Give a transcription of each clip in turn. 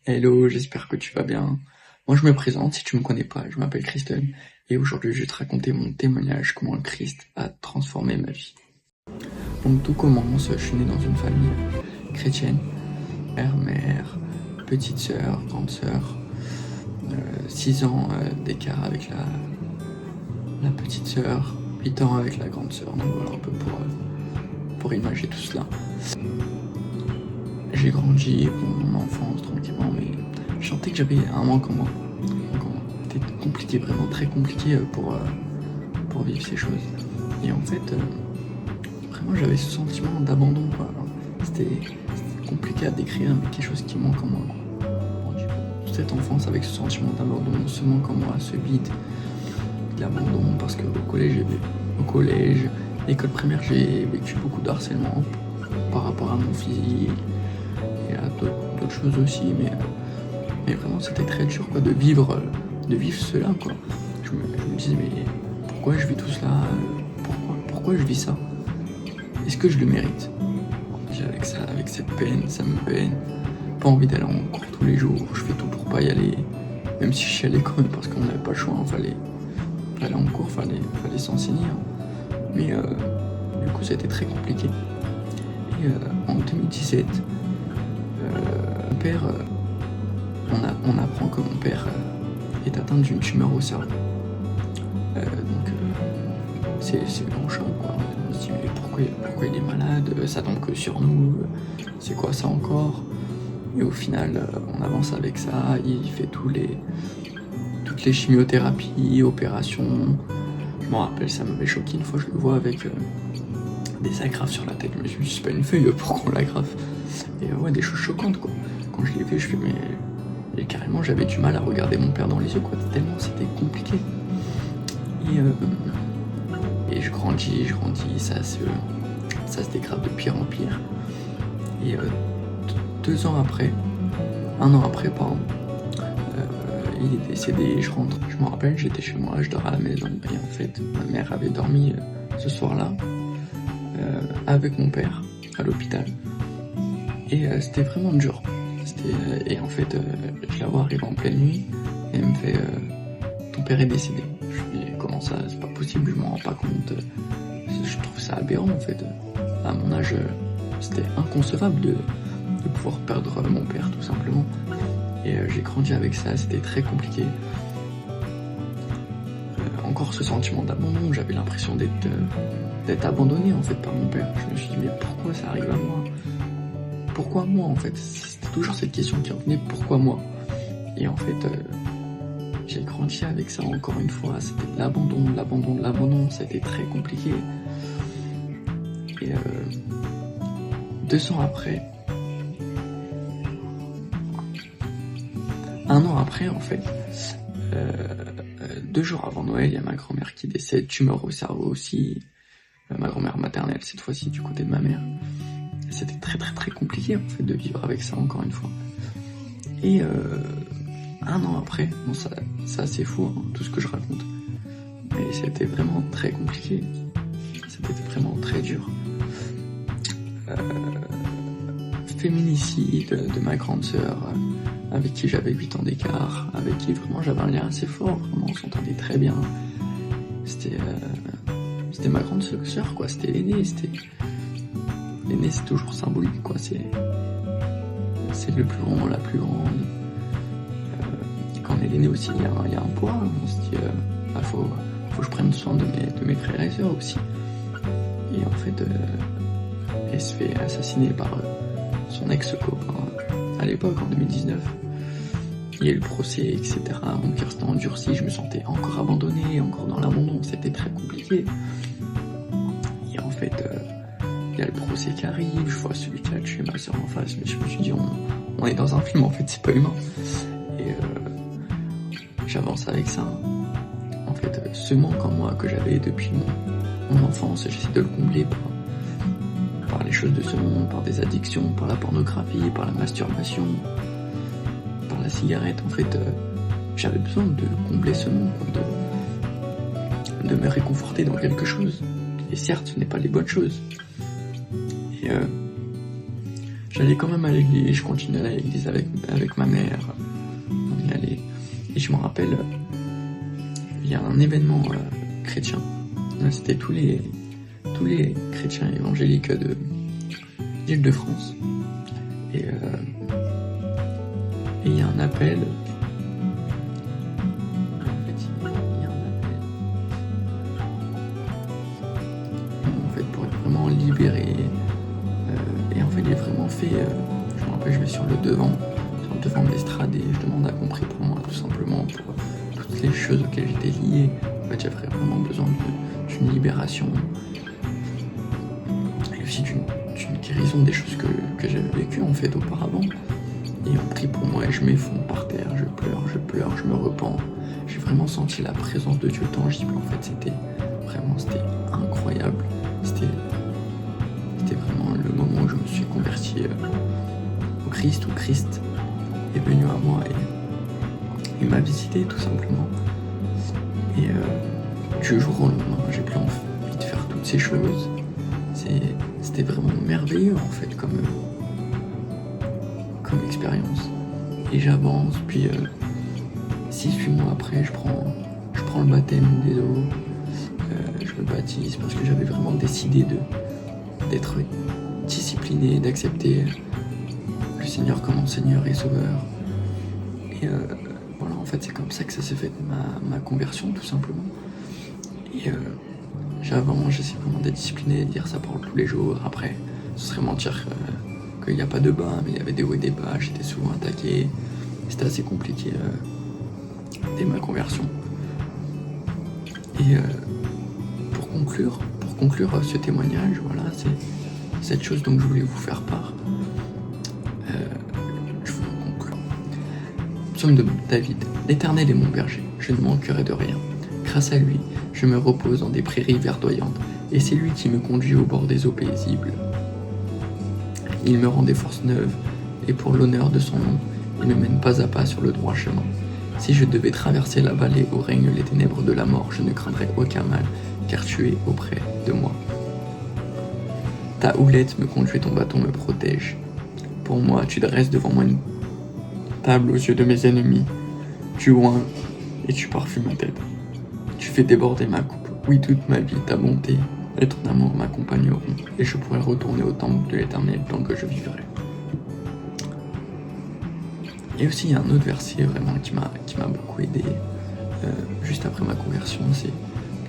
Hello, j'espère que tu vas bien. Moi, je me présente si tu me connais pas, je m'appelle Kristen et aujourd'hui, je vais te raconter mon témoignage, comment le Christ a transformé ma vie. Donc, tout commence, je suis né dans une famille chrétienne, père, mère, petite sœur, grande sœur, 6 ans d'écart avec la petite sœur, 8 ans avec la grande sœur, donc voilà un peu pour imager tout cela. J'ai grandi mon enfance tranquillement, mais je sentais que j'avais un manque en moi. C'était compliqué, vraiment très compliqué pour vivre ces choses. Et en fait, vraiment j'avais ce sentiment d'abandon, quoi. C'était compliqué à décrire, mais quelque chose qui manque en moi. Toute cette enfance avec ce sentiment d'abandon, ce manque en moi, ce vide, l'abandon, parce qu'au collège, école primaire, j'ai vécu beaucoup d'harcèlement par rapport à mon physique et à d'autres choses aussi, mais vraiment c'était très dur quoi, de vivre cela quoi. Je me disais mais pourquoi je vis tout cela, pourquoi je vis ça, est-ce que je le mérite? Avec cette peine, ça me peine, pas envie d'aller en cours tous les jours, je fais tout pour pas y aller, même si je suis allé quand même parce qu'on n'avait pas le choix, fallait aller en cours, fallait s'enseigner, mais du coup ça a été très compliqué. Et en 2017, mon père, on apprend que mon père est atteint d'une tumeur au cerveau. Donc c'est grand choc quoi. On se dit mais pourquoi il est malade, ça tombe que sur nous, c'est quoi ça encore? Et au final on avance avec ça, il fait toutes les chimiothérapies, opérations. Je me rappelle, ça m'avait choqué une fois, je le vois avec des agrafes sur la tête. Je me suis dit c'est pas une feuille, pourquoi on l'agrafe? Et ouais, des choses choquantes quoi. Quand je l'ai fait, je fais mais... Et carrément j'avais du mal à regarder mon père dans les yeux quoi, tellement c'était compliqué. Et je grandis, ça se dégrade de pire en pire. Et 2 ans après, 1 an après pardon, il est décédé, je rentre. Je me rappelle, j'étais chez moi, je dors à la maison et en fait ma mère avait dormi ce soir-là avec mon père à l'hôpital. Et c'était vraiment dur. Et en fait, je la vois arriver en pleine nuit et elle me fait ton père est décédé. Je me dis comment ça, c'est pas possible, je m'en rends pas compte. Je trouve ça aberrant en fait. À mon âge, c'était inconcevable de pouvoir perdre mon père tout simplement. Et j'ai grandi avec ça, c'était très compliqué. Encore ce sentiment d'abandon, j'avais l'impression d'être abandonné en fait par mon père. Je me suis dit mais pourquoi ça arrive à moi? Pourquoi moi en fait? C'était toujours cette question qui revenait, pourquoi moi? Et en fait, j'ai grandi avec ça encore une fois, c'était de l'abandon, ça a été très compliqué. Et 2 ans après, 1 an après en fait, 2 jours avant Noël, il y a ma grand-mère qui décède, tumeur au cerveau aussi, ma grand-mère maternelle cette fois-ci du côté de ma mère. C'était très compliqué en fait de vivre avec ça encore une fois. Et 1 an après, bon ça c'est fou hein, tout ce que je raconte, mais c'était vraiment très compliqué, c'était vraiment très dur. Féminicide de ma grande sœur, avec qui j'avais 8 ans d'écart, avec qui vraiment j'avais un lien assez fort, vraiment on s'entendait très bien. C'était ma grande sœur quoi, c'était l'aînée, l'aîné c'est toujours symbolique quoi, c'est le plus grand, la plus grande. Quand on est l'aîné aussi, il y a un poids, on se dit faut que je prenne soin de mes frères et sœurs aussi. Et en fait, elle se fait assassiner par son ex-copain à l'époque, en 2019. Il y a eu le procès, etc. Mon cœur s'était endurci, je me sentais encore abandonné, encore dans l'abandon, c'était très compliqué. Et en fait, il y a le procès qui arrive, je vois celui qui a tué ma soeur en face, mais je me suis dit, on est dans un film en fait, c'est pas humain. Et j'avance avec ça. En fait, ce manque en moi que j'avais depuis mon enfance, j'essaie de le combler par les choses de ce monde, par des addictions, par la pornographie, par la masturbation, par la cigarette. En fait, j'avais besoin de combler ce manque, de me réconforter dans quelque chose. Et certes, ce n'est pas les bonnes choses. Et j'allais quand même à l'église, je continuais à l'église avec ma mère, on y allait. Et je me rappelle, il y a un événement chrétien, c'était tous les chrétiens évangéliques d'Île-de-France. Et il y a un appel. En fait, pour être vraiment libéré. Et en fait, j'ai vraiment fait. Je me rappelle, je vais sur le devant de l'estrade et je demande à qu'on prie pour moi, tout simplement, pour toutes les choses auxquelles j'étais lié. En fait, j'avais vraiment besoin d'une libération. Et aussi d'une guérison des choses que j'avais vécues en fait auparavant. Et on prie pour moi et je m'effondre par terre, je pleure, je me repens. J'ai vraiment senti la présence de Dieu tangible. En fait, c'était incroyable. C'était vraiment le moment où je me suis converti au Christ, où Christ est venu à moi et m'a visité tout simplement. Et du jour au lendemain, j'ai plus envie de faire toutes ces choses. C'était vraiment merveilleux en fait comme expérience. Et j'avance, puis 6-8 mois après, je prends le baptême des eaux, je me baptise parce que j'avais vraiment décidé d'être discipliné, d'accepter le Seigneur comme mon Seigneur et Sauveur. Et voilà, en fait, c'est comme ça que ça s'est fait ma conversion, tout simplement. Et j'avance, j'essaie vraiment d'être discipliné, de dire sa parole tous les jours. Après, ce serait mentir qu'il n'y a pas de bas, mais il y avait des hauts et des bas, j'étais souvent attaqué. C'était assez compliqué dès ma conversion. Et pour conclure ce témoignage, voilà, c'est cette chose dont je voulais vous faire part. Je vous conclue. Psaume de David. L'Éternel est mon berger, je ne manquerai de rien. Grâce à lui, je me repose dans des prairies verdoyantes, et c'est lui qui me conduit au bord des eaux paisibles. Il me rend des forces neuves, et pour l'honneur de son nom, il me mène pas à pas sur le droit chemin. Si je devais traverser la vallée où règnent les ténèbres de la mort, je ne craindrais aucun mal, car tu es auprès de moi. Ta houlette me conduit, ton bâton me protège. Pour moi, tu dresses devant moi une table aux yeux de mes ennemis. Tu oins et tu parfumes ma tête. Tu fais déborder ma coupe. Oui, toute ma vie, ta bonté et ton amour m'accompagneront, et je pourrai retourner au temple de l'Éternel tant que je vivrai. Et aussi, il y a un autre verset vraiment qui m'a beaucoup aidé juste après ma conversion, c'est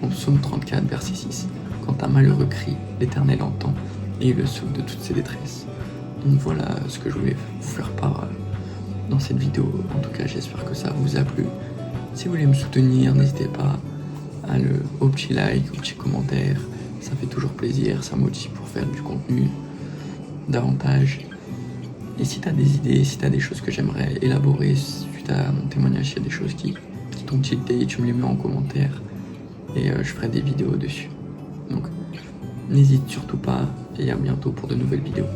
dans Psaume 34, verset 6. Quand un malheureux crie, l'Éternel entend et il le sauve de toutes ses détresses. Donc voilà ce que je voulais vous faire part dans cette vidéo. En tout cas, j'espère que ça vous a plu. Si vous voulez me soutenir, n'hésitez pas au petit like, au petit commentaire. Ça fait toujours plaisir, ça motive pour faire du contenu davantage. Et si tu as des idées, si tu as des choses que j'aimerais élaborer suite à mon témoignage, s'il y a des choses qui t'ont tilté, tu me les mets en commentaire et je ferai des vidéos dessus. Donc n'hésite surtout pas et à bientôt pour de nouvelles vidéos.